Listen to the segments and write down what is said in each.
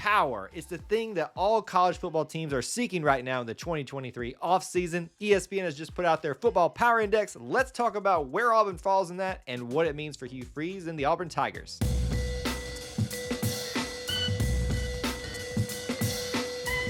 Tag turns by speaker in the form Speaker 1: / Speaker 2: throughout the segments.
Speaker 1: power. It's the thing that all college football teams are seeking right now in the 2023 offseason. ESPN has just put out their football power index. Let's talk about where Auburn falls in that and what it means for Hugh Freeze and the Auburn Tigers.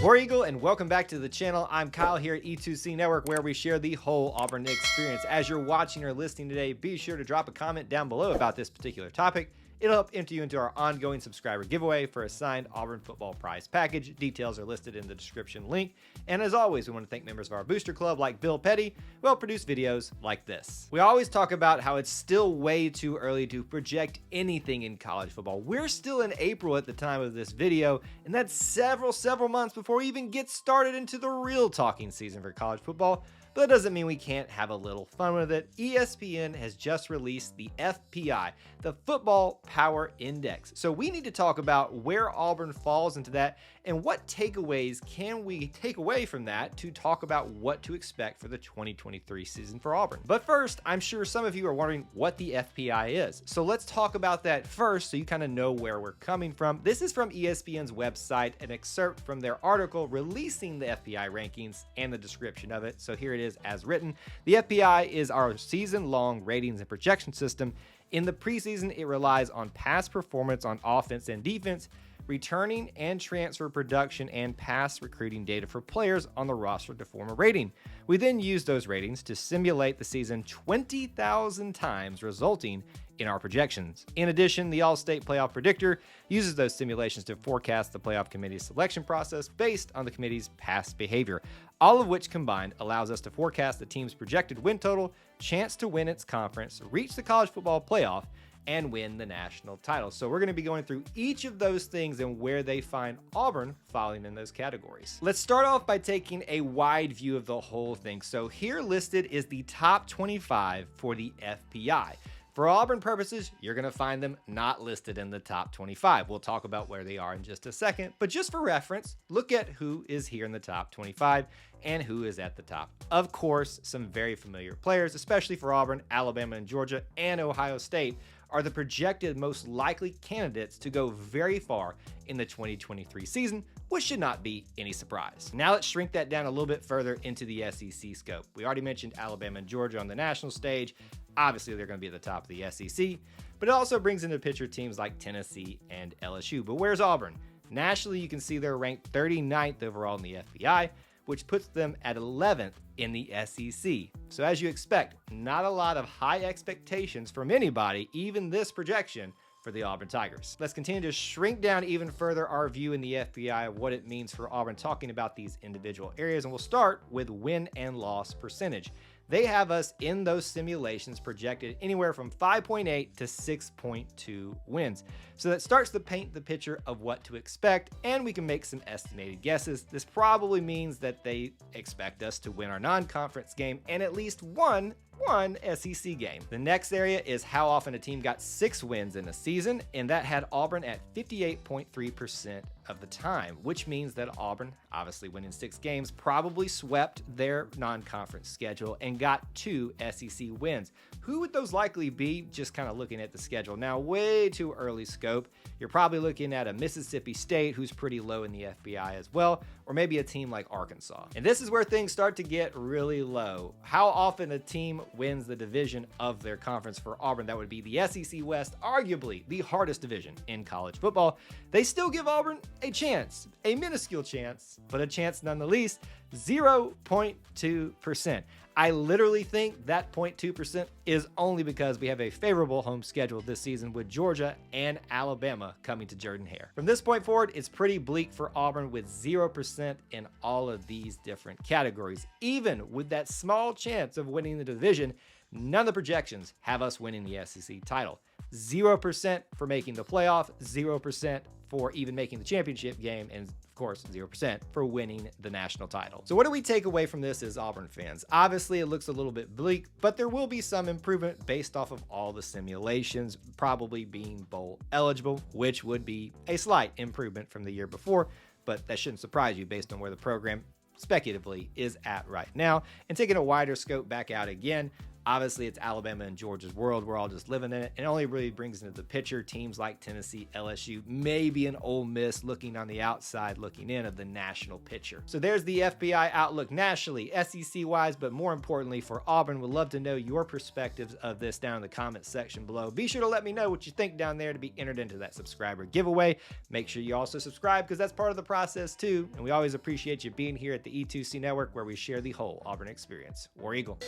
Speaker 1: War Eagle, and welcome back to the channel. I'm Kyle here at E2C Network, where we share the whole Auburn experience. As you're watching or listening today, be sure to drop a comment down below about this particular topic. It'll help enter you into our ongoing subscriber giveaway for a signed Auburn football prize package. Details are listed in the description link. And as always, we want to thank members of our booster club like Bill Petty, who help produce videos like this. We always talk about how it's still way too early to project anything in college football. We're still in April at the time of this video, and that's several months before we even get started into the real talking season for college football. But that doesn't mean we can't have a little fun with it. ESPN has just released the FPI, the Football Power Index. So we need to talk about where Auburn falls into that and what takeaways can we take away from that to talk about what to expect for the 2023 season for Auburn. But first, I'm sure some of you are wondering what the FPI is. So let's talk about that first so you kind of know where we're coming from. This is from ESPN's website, an excerpt from their article releasing the FPI rankings and the description of it. So here it is as written. The FPI is our season-long ratings and projection system. In the preseason, it relies on past performance on offense and defense, returning and transfer production, and past recruiting data for players on the roster to form a rating. We then use those ratings to simulate the season 20,000 times, resulting in our projections. In addition, the All-State Playoff Predictor uses those simulations to forecast the playoff committee's selection process based on the committee's past behavior, all of which combined allows us to forecast the team's projected win total, chance to win its conference, reach the college football playoff, and win the national title. So we're going to be going through each of those things and where they find Auburn falling in those categories. Let's start off by taking a wide view of the whole thing. So here listed is the top 25 for the FPI. For Auburn purposes, you're going to find them not listed in the top 25. We'll talk about where they are in just a second, but just for reference, look at who is here in the top 25 and who is at the top. Of course, some very familiar players, especially for Auburn, Alabama and Georgia, and Ohio State, are the projected most likely candidates to go very far in the 2023 season, which should not be any surprise. Now let's shrink that down a little bit further into the SEC scope. We already mentioned Alabama and Georgia on the national stage. Obviously, they're going to be at the top of the SEC, but it also brings into the picture teams like Tennessee and LSU. But where's Auburn? Nationally, you can see they're ranked 39th overall in the FPI, which puts them at 11th in the SEC. So as you expect, not a lot of high expectations from anybody, even this projection, for the Auburn Tigers. Let's continue to shrink down even further our view in the FPI of what it means for Auburn, talking about these individual areas, and we'll start with win and loss percentage. They have us in those simulations projected anywhere from 5.8 to 6.2 wins. So that starts to paint the picture of what to expect, and we can make some estimated guesses. This probably means that they expect us to win our non-conference game and at least one SEC game. The next area is how often a team got 6 wins in a season, and that had Auburn at 58.3% of the time, which means that Auburn, obviously winning 6 games, probably swept their non-conference schedule and got 2 SEC wins. Who would those likely be? Just kind of looking at the schedule now, way too early scope. You're probably looking at a Mississippi State, who's pretty low in the FPI as well, or maybe a team like Arkansas. And this is where things start to get really low. How often a team wins the division of their conference for Auburn? That would be the SEC West, arguably the hardest division in college football. They still give Auburn a chance, a minuscule chance, but a chance nonetheless, 0.2%. I literally think that 0.2% is only because we have a favorable home schedule this season with Georgia and Alabama coming to Jordan-Hare. From this point forward, it's pretty bleak for Auburn with 0% in all of these different categories. Even with that small chance of winning the division, none of the projections have us winning the SEC title. 0% for making the playoff, 0% for even making the championship game, and of course 0% for winning the national title. So what do we take away from this as Auburn fans? Obviously it looks a little bit bleak, but there will be some improvement based off of all the simulations probably being bowl eligible, which would be a slight improvement from the year before, but that shouldn't surprise you based on where the program speculatively is at right now. And taking a wider scope back out again, Obviously, it's Alabama and Georgia's world. We're all just living in it. And it only really brings into the picture teams like Tennessee, LSU, maybe an Ole Miss looking on the outside, looking in of the national picture. So there's the FPI outlook nationally, SEC-wise, but more importantly for Auburn. Would love to know your perspectives of this down in the comments section below. Be sure to let me know what you think down there to be entered into that subscriber giveaway. Make sure you also subscribe because that's part of the process too. And we always appreciate you being here at the E2C Network, where we share the whole Auburn experience. War Eagle.